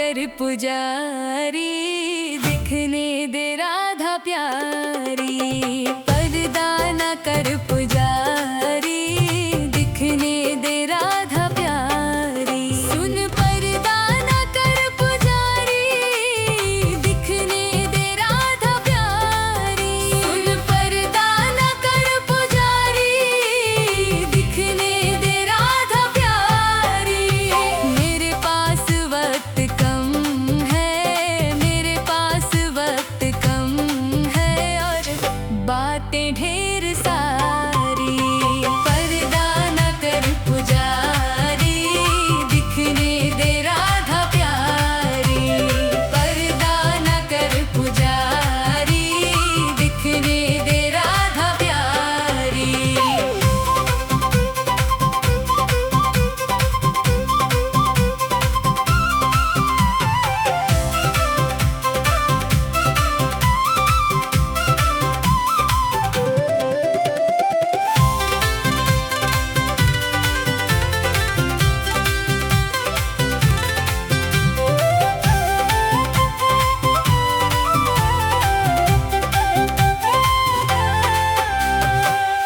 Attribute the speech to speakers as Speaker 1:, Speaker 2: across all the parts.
Speaker 1: कर पुजारी, दिखने दे राधा प्यारी। पर्दा न कर पुजारी, दिखने दे राधा प्यारी। सुन पर्दा न कर पुजारी, दिखने दे राधा प्यारी। सुन पर्दा न कर पुजारी, दिखने दे राधा प्यारी। मेरे पास वक्त कम है, मेरे पास वक्त कम है, और बातें ढेर सारी। पर्दा न कर पुजारी, दिखने दे राधा प्यारी। पर्दा न कर पुजारी, दिखने दे राधा प्यारी।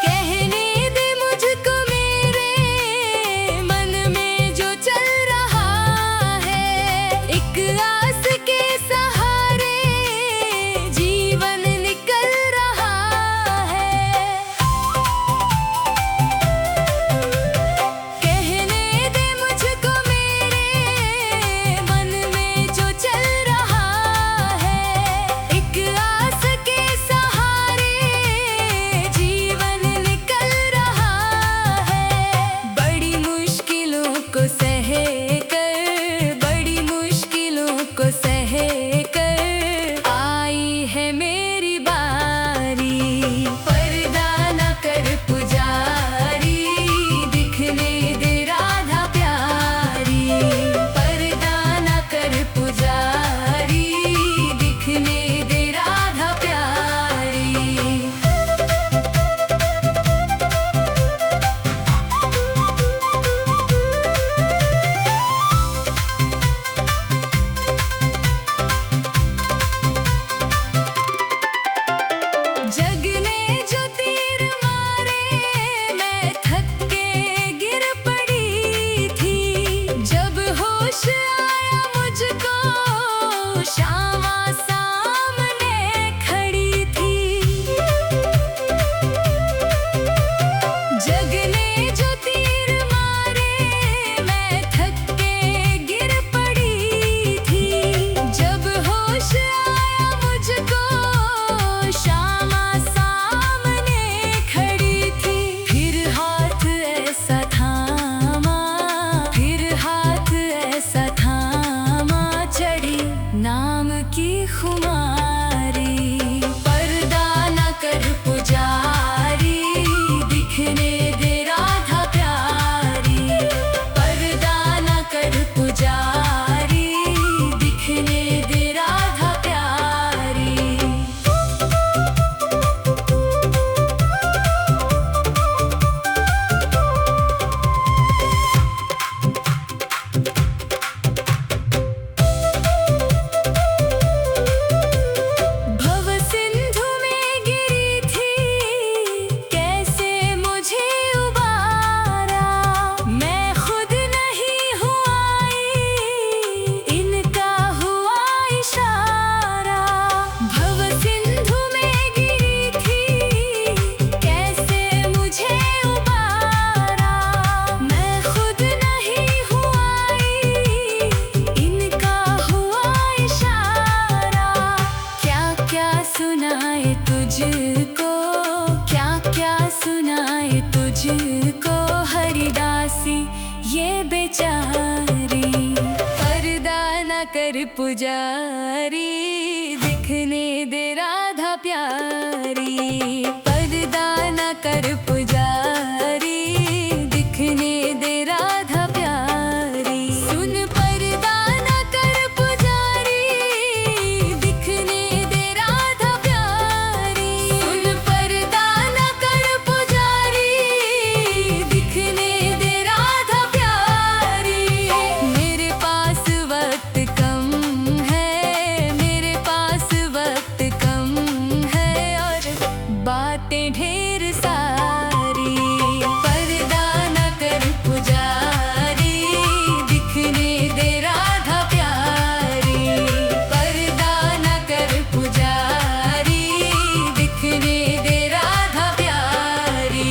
Speaker 1: कहने दे मुझको मेरे मन में जो चल रहा है, एक आस के सहारे जीवन निकल रहा है। कहने दे मुझको मेरे मन में जो चल रहा है, एक आस के सहारे जीवन निकल रहा है। बड़ी मुश्किलों को सह कर, बड़ी मुश्किलों को सह कर आई है मेरी बारी। पर्दा न कर पुजारी, दिखने दे राधा प्यारी। पर्दा न कर पुजारी, दिखने दे राधा प्यारी। जग ने जो तीर मारे, मैं थक के गिर पड़ी थी। जब होश आया मुझको, श्यामा सामने खड़ी थी। जग ने जो तीर मारे, मैं थक के गिर पड़ी थी। जब होश आया मुझको, श्यामा सामने खड़ी थी। फिर हाथ ऐसा थामा, फिर हाथ ऐसा थामा, चढ़ी नाम की खुमारी। पर्दा न कर पुजारी, दिखने दे राधा प्यारी। पर्दा न कर पुजारी, दिखने दे राधा प्यारी। भव सिंधु में गिरी थी, कैसे मुझे उबारा। मैं खुद नहीं हूँ आई, इनका हुआ इशारा। भव सिंधु में गिरी थी, कैसे मुझे उबारा। मैं खुद नहीं हूँ आई, इनका हुआ इशारा। क्या क्या सुनाए तुझको, क्या क्या सुनाए तुझको, हरिदासी ये बेचारी। पर्दा न कर पुजारी, दिखने दे राधा प्यारी। पर्दा न कर पुजारी, दिखने दे राधा प्यारी। सुन पर्दा न कर पुजारी, दिखने दे राधा प्यारी। सुन पर्दा न कर पुजारी, दिखने दे राधा प्यारी। मेरे पास वक्त कम बातें ढेर सारी। पर्दा न कर पुजारी, दिखने दे राधा प्यारी। पर्दा न कर पुजारी, दिखने दे राधा प्यारी।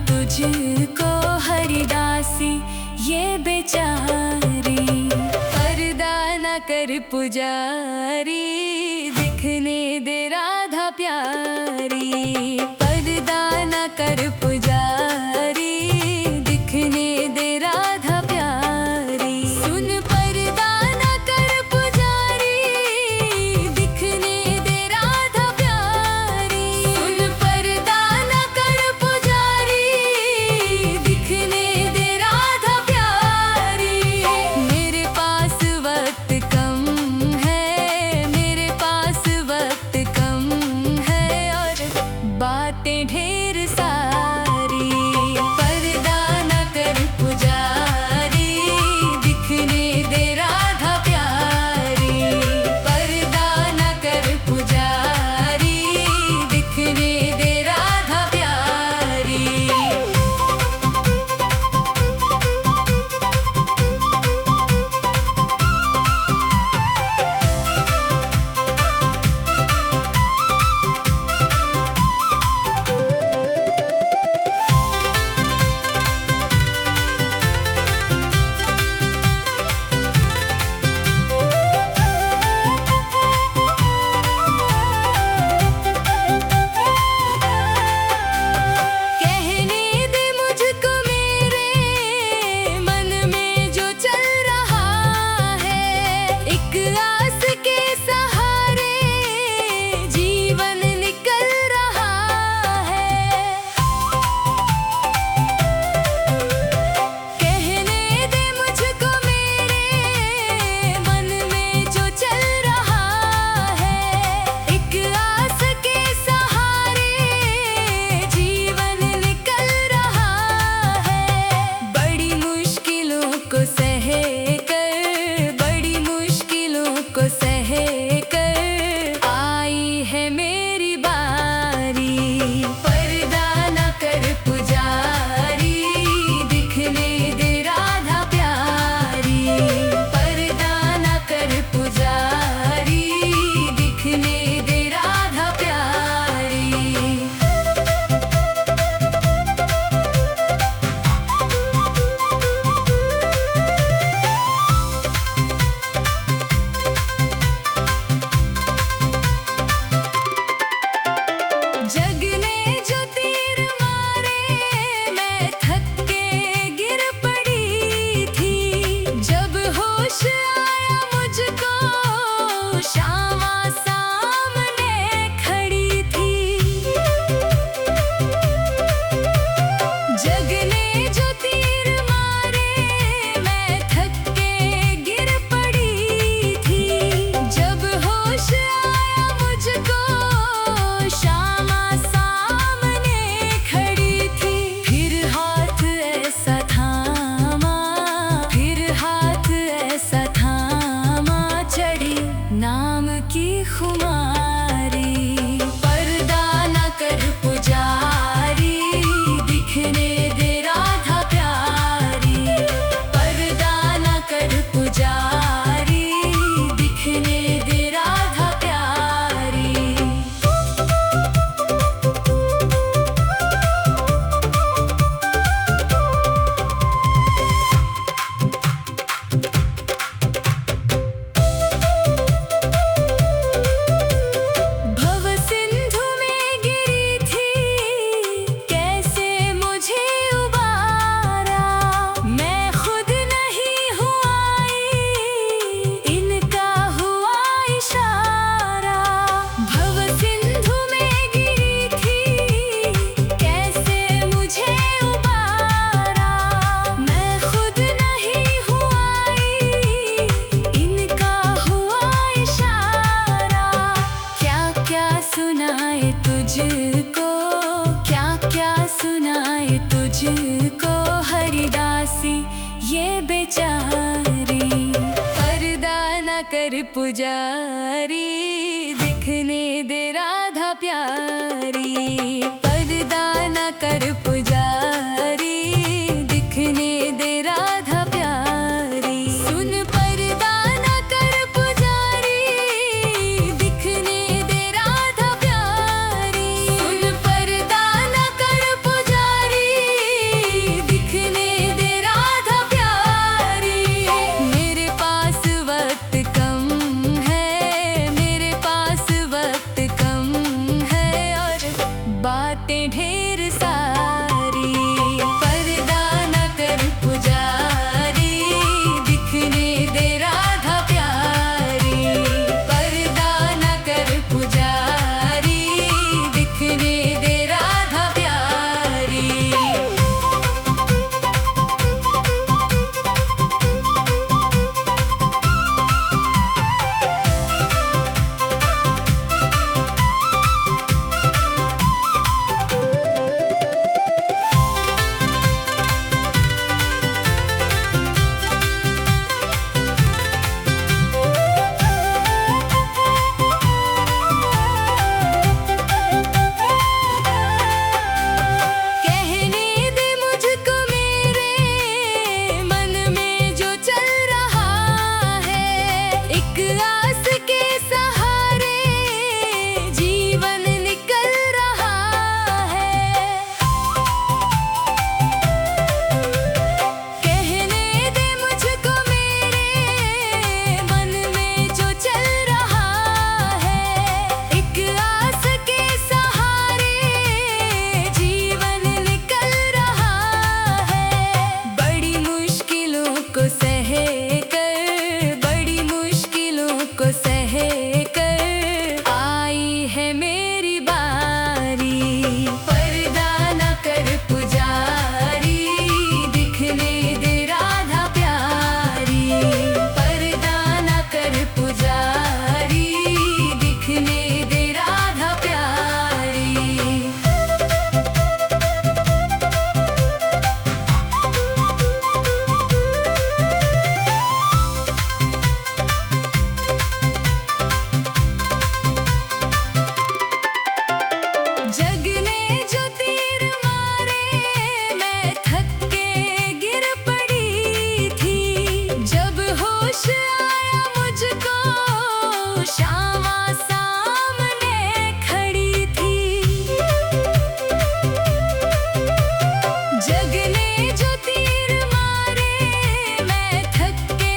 Speaker 1: तुझको हरिदासी ये बेचारी। पर्दा न कर पुजारी, दिखने दे राधा प्यारी। पर्दा न कर पुजारी, दिखने दे राधा प्यारी। सुन पर्दा न कर पुजारी, दिखने दे राधा प्यारी। सुन पर्दा न कर पुजारी, दिखने दे राधा प्यारी। मेरे पास वक्त कम है, मेरे पास वक्त कम है, और बातें ढेर सारी। पर्दा न कर पुजारी, दिखने दे राधा प्यारी। पर्दा न कर पुजारी, दिखने दे राधा प्यारी। पुजारी, दिखने दे राधा प्यारी। पर्दा न कर पुजारी, दिखने दे राधा प्यारी। सुन पर्दा न कर पुजारी, दिखने दे राधा प्यारी। सुन पर्दा न कर पुजारी, दिखने दे राधा प्यारी। मेरे पास वक्त कम है, मेरे पास वक्त कम है, और बातें ढेर सारी। पर्दा न कर पुजारी, दिखने दे राधा प्यारी। पर्दा न कर पुजारी, दिखने दे राधा प्यारी। कहने दे मुझको मेरे मन में जो चल रहा है, एक आस के सहारे जीवन निकल रहा है। कहने दे मुझको मेरे मन में जो चल रहा है, एक आस के सहारे जीवन निकल रहा है। बड़ी मुश्किलों को सह कर, बड़ी मुश्किलों को सह कर आई है मेरी बारी। पर्दा न कर पुजारी, दिखने दे राधा प्यारी। पर्दा न कर पुजारी, दिखने दे राधा प्यारी। जग ने जो तीर मारे, मैं थक के गिर पड़ी थी। जब होश आया मुझको, श्यामा सामने खड़ी थी। जग ने जो तीर मारे, मैं थक के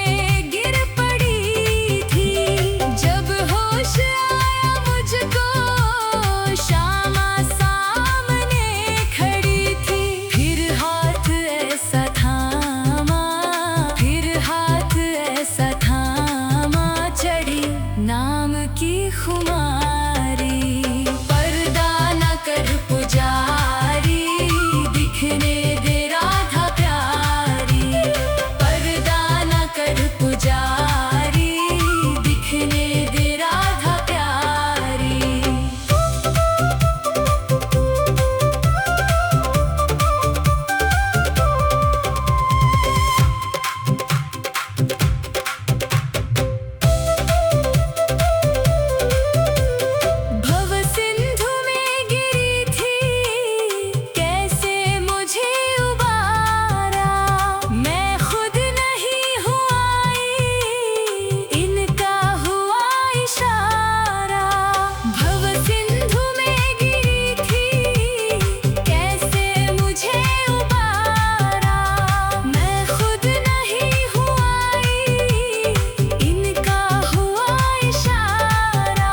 Speaker 1: गिर पड़ी थी। जब होश आया मुझको, श्यामा सामने खड़ी थी। फिर हाथ ऐसा थामा, फिर हाथ ऐसा थामा, चढ़ी नाम की खुमारी। पर्दा न कर पुजारी, दिखने दे राधा प्यारी। पर्दा न कर पुजारी, दिखने दे राधा प्यारी। भव सिंधु में गिरी थी, कैसे मुझे उबारा। मैं खुद नहीं हूँ आई, इनका हुआ इशारा। भव सिंधु में गिरी थी, कैसे मुझे उबारा। मैं खुद नहीं हूँ आई, इनका हुआ इशारा।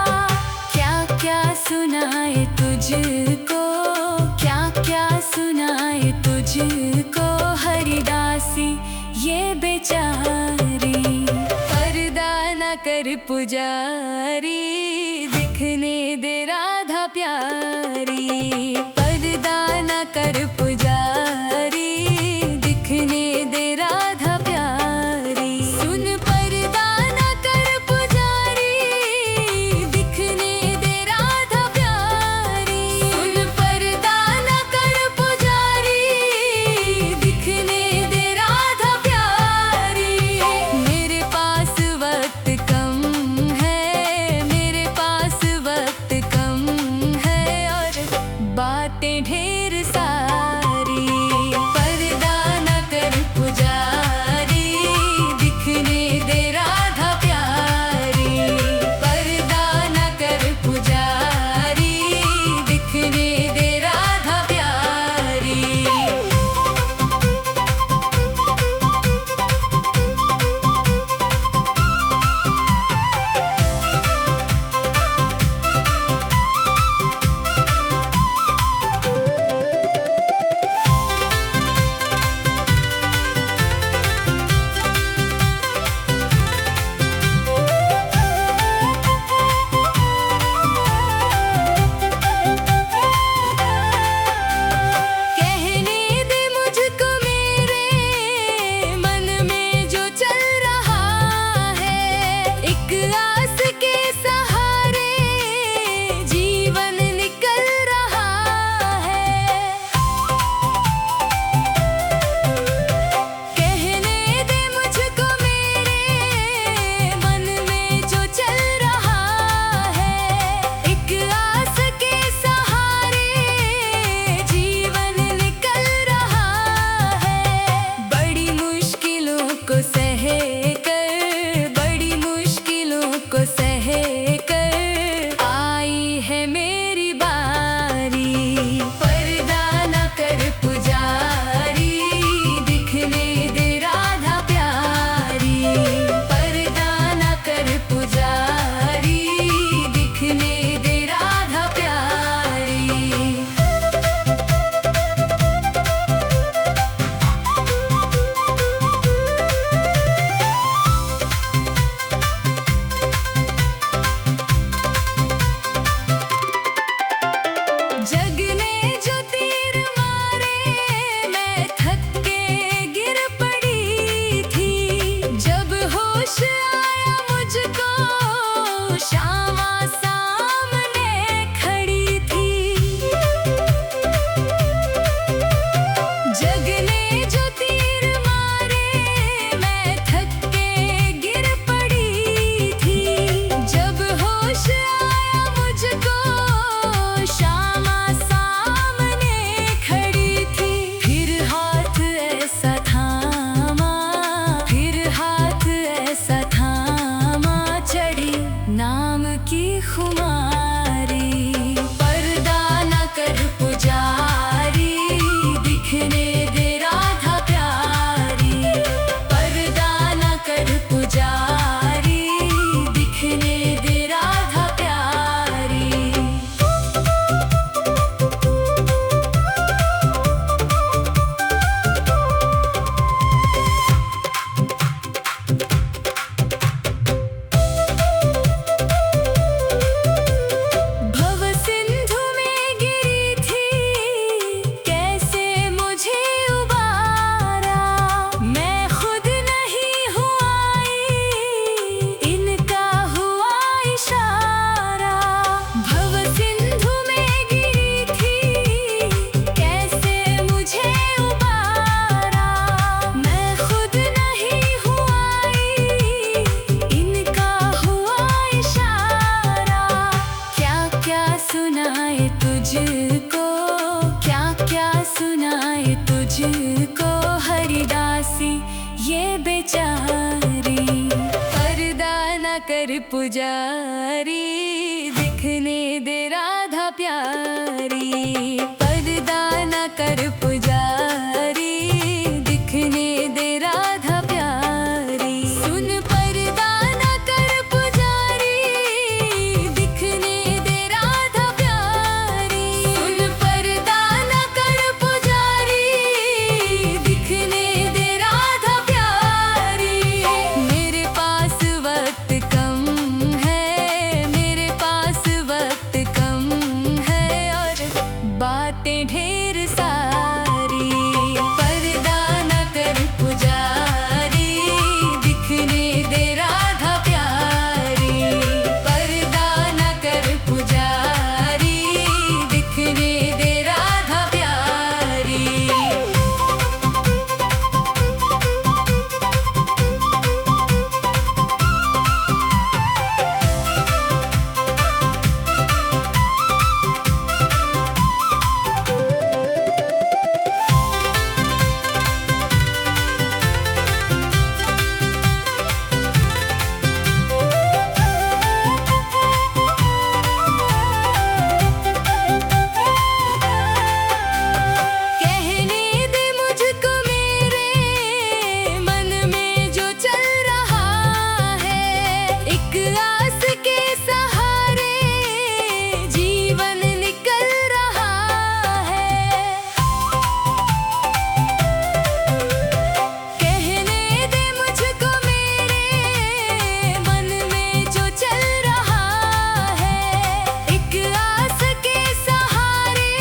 Speaker 1: क्या क्या सुनाए तुझको, क्या क्या सुनाए तुझको, हरिदासी ये बेचारी। पर्दा न कर पुजारी, दिखने दे राधा प्यारी। पर्दा न कर पुजारी, दिखने दे राधा प्यारी। सुन पर्दा न कर पुजारी, दिखने दे राधा प्यारी। सुन पर्दा न कर पुजारी, दिखने दे राधा प्यारी। मेरे पास वक्त कम पुजारी, दिखने दे राधा प्यारी। पर्दा न कर पुजारी, दिखने दे राधा प्यारी। सुन पर्दा न कर पुजारी, दिखने दे राधा प्यारी। सुन पर्दा न कर पुजारी, दिखने दे राधा प्यारी। मेरे पास वक्त कम है, मेरे पास वक्त कम है, और बातें ढेर सारी। पर्दा न कर पुजारी, दिखने दे राधा प्यारी। पर्दा न कर पुजारी, दिखने दे राधा प्यारी। कहने दे मुझको मेरे मन में जो चल रहा है। एक आस के सहारे जीवन निकल रहा है। कहने दे मुझको मेरे मन में जो चल रहा है। एक आस के सहारे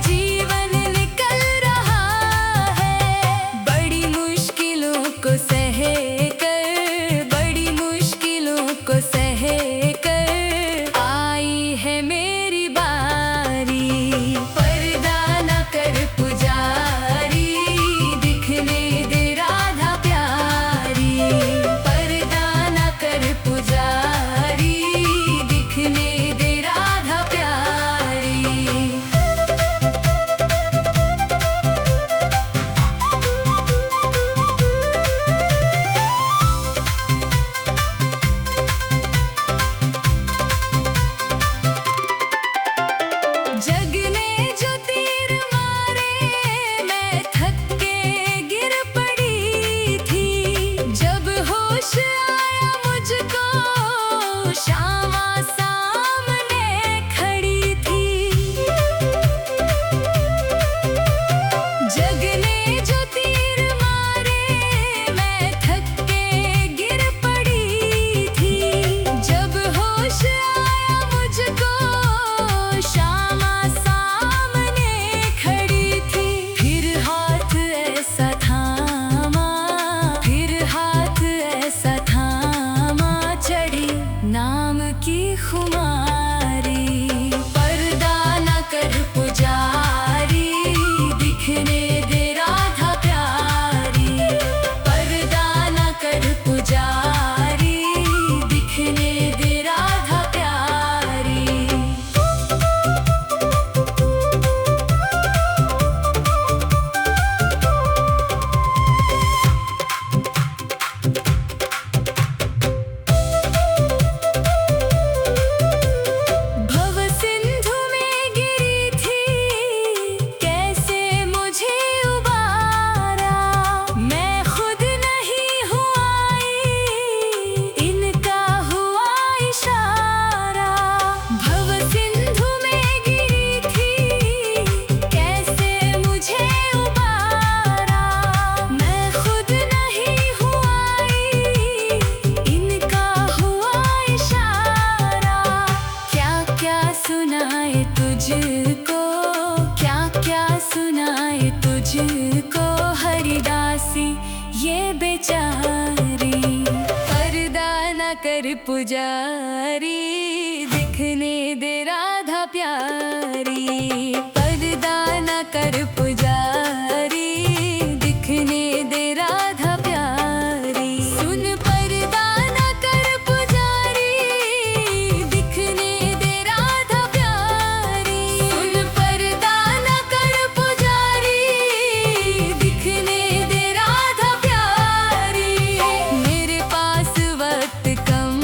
Speaker 1: जीवन निकल रहा है। बड़ी मुश्किलों को सह कर, बड़ी मुश्किलों को सह कर आई है मेरी बारी। पर्दा न कर पुजारी, दिखने दे राधा प्यारी। पर्दा न कर पुजारी, दिखने दे राधा प्यारी। जग ने जो तीर मारे, मैं थक के गिर पड़ी थी। जब होश आया मुझको, शामा सामने खड़ी थी। जग ने जो तीर मारे, मैं थक के गिर पड़ी थी। जब होश आया मुझको, शामा सामने खड़ी थी। फिर हाथ ऐसा थामा, फिर हाथ ऐसा थामा, चढ़ी नाम की खुमारी। पर्दा न कर पुजारी, दिखने दे राधा प्यारी। पर्दा न कर पुजारी, दिखने दे राधा प्यारी। भव सिंधु में गिरी थी, कैसे मुझे उबारा। मैं खुद नहीं हूँ आई, इनका हुआ इशारा। भव सिंधु में गिरी थी, कैसे मुझे उबारा। मैं खुद नहीं हूँ आई, इनका हुआ इशारा। क्या क्या सुनाए तुझको, क्या क्या सुनाए तुझको, हरिदासी ये बेचारी। पर्दा न कर पुजारी, दिखने दे राधा प्यारी। पर्दा न कर पुजारी, दिखने दे राधा प्यारी। सुन पर्दा न कर पुजारी, दिखने दे राधा प्यारी। सुन पर्दा न कर पुजारी, दिखने दे राधा प्यारी। मेरे पास वक्त कम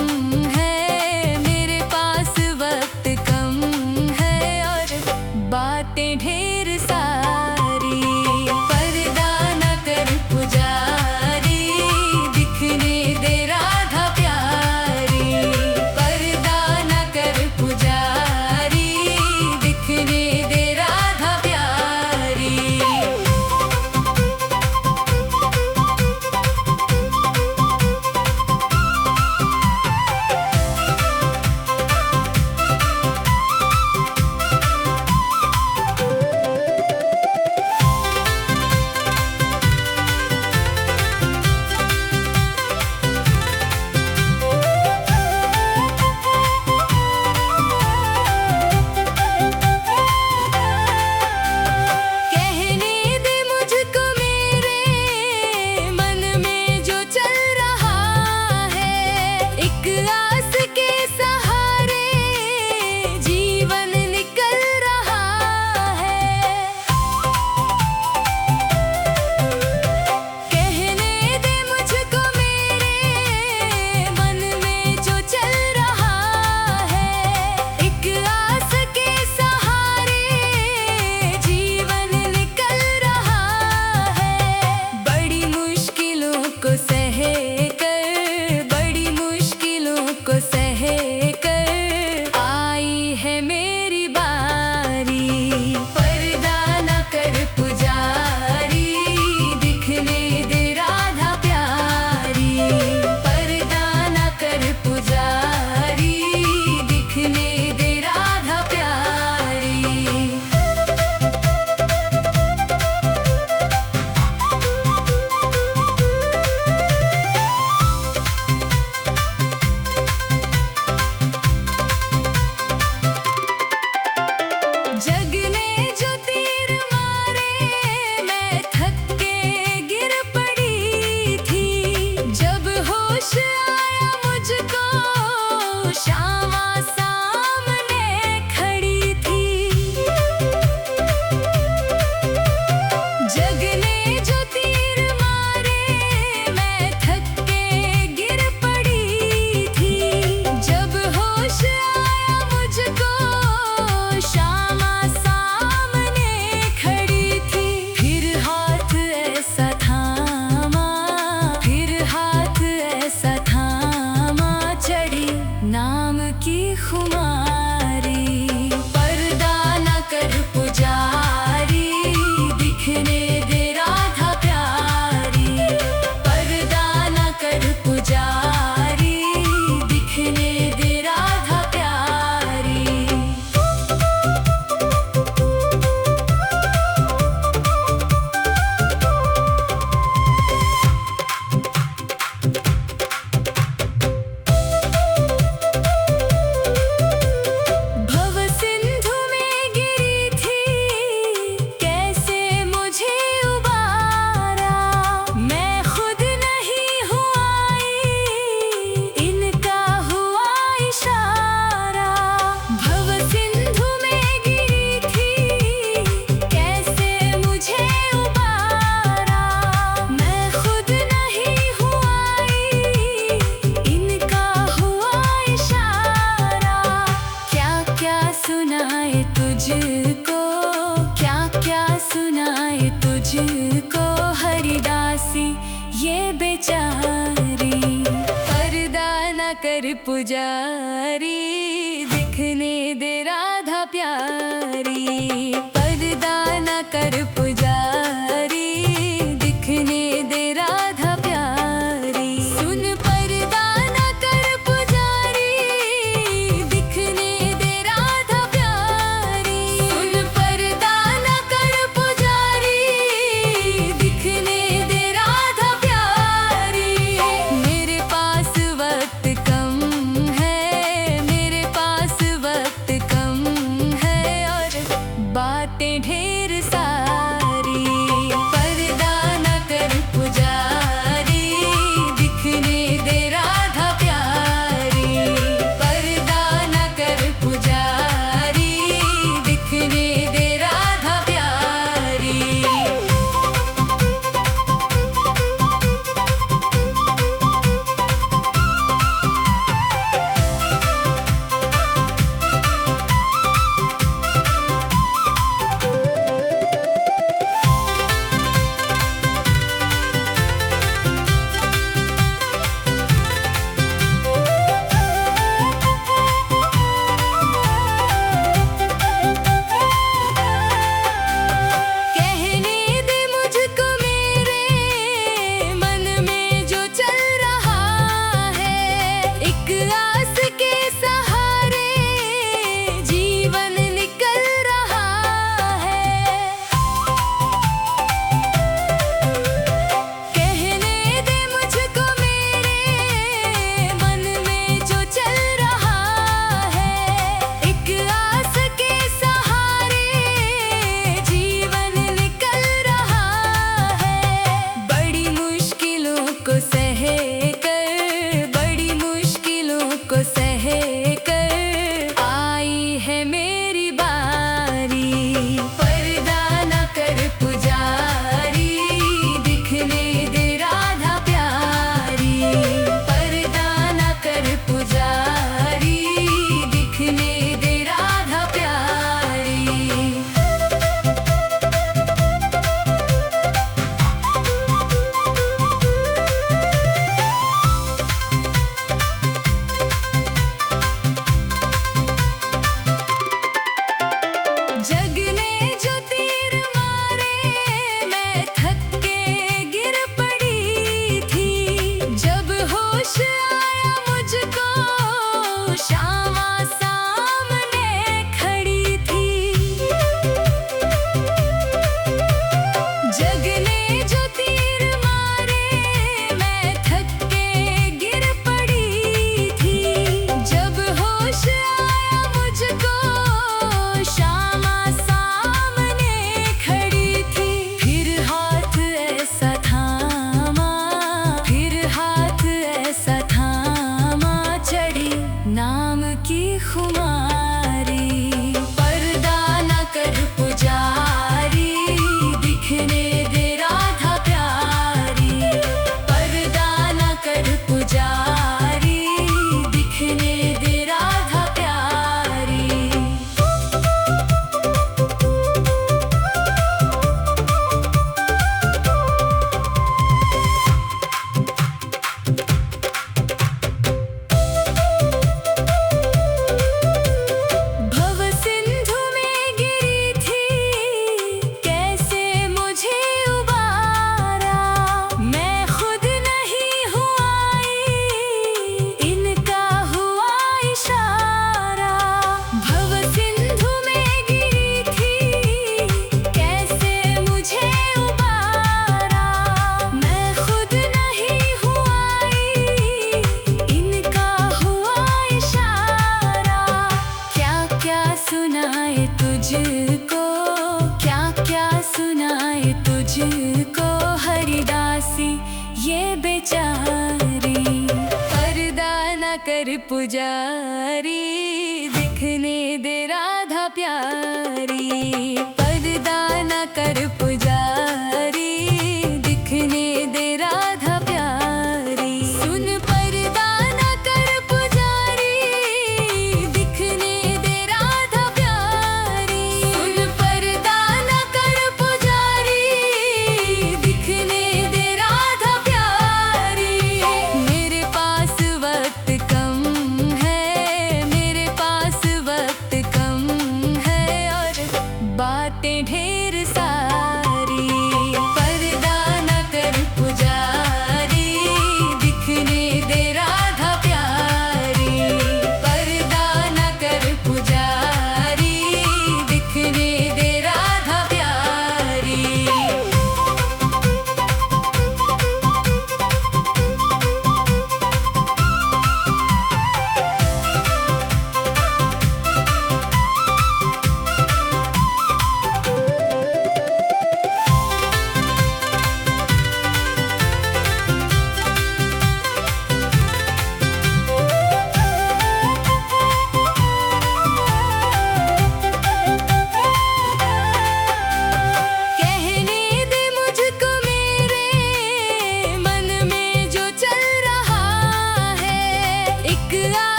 Speaker 1: सुनाए तुझको हरिदासी ये बेचारी। पर्दा न कर पुजारी, दिखने दे राधा प्यारी। पर्दा न कर पुजारी, दिखने दे राधा प्यारी। सुन पर्दा न कर पुजारी, दिखने दे राधा प्यारी। सुन पर्दा न कर पुजारी, दिखने दे राधा प्यारी। मेरे पास वक्त कम है, मेरे पास वक्त कम है और बातें ढेर सारी। पर्दा न कर पुजारी, दिखने दे राधा प्यारी। पर्दा न कर पुजारी, दिखने दे राधा प्यारी। कहने दे मुझको मेरे मन में जो चल रहा है। एक आस के सहारे जीवन निकल रहा है। कहने दे मुझको मेरे मन में जो चल रहा है। एक आस के सहारे जीवन निकल रहा है। बड़ी मुश्किलों को सह कर, बड़ी मुश्किलों को सह कर आई है मेरी बारी। पर्दा न कर पुजारी, दिखने दे राधा प्यारी। पर्दा न कर पुजारी, दिखने दे राधा प्यारी। जग ने जो तीर मारे मैं थक के गिर पड़ी थी। जब होश आया मुझको श्यामा सामने खड़ी थी। जग ने जो तीर मारे मैं थक के गिर पड़ी थी। जब होश आया मुझको श्यामा सामने खड़ी थी। फिर हाथ ऐसा थामा, फिर हाथ ऐसा थामा चढ़ी नाम की खुमारी। पर्दा न कर पुजारी, दिखने दे राधा प्यारी। पर्दा न कर पुजारी, दिखने दे राधा प्यारी। भव सिंधु में गिरी थी, कैसे मुझे उबारा। मैं खुद नहीं हूँ आई, इनका हुआ इशारा। भव सिंधु में गिरी थी, कैसे मुझे उबारा। मैं खुद नहीं हूँ आई, इनका हुआ इशारा। क्या क्या सुनाए तुझको, क्या क्या सुनाए तुझको हरिदासी ये बेचारी। पर्दा न कर पुजारी, दिखने दे राधा प्यारी। पर्दा न कर पुजारी, दिखने दे राधा प्यारी। सुन पर्दा न कर पुजारी, दिखने दे राधा प्यारी। सुन पर्दा न कर पुजारी,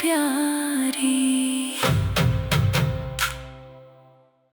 Speaker 1: प्यार।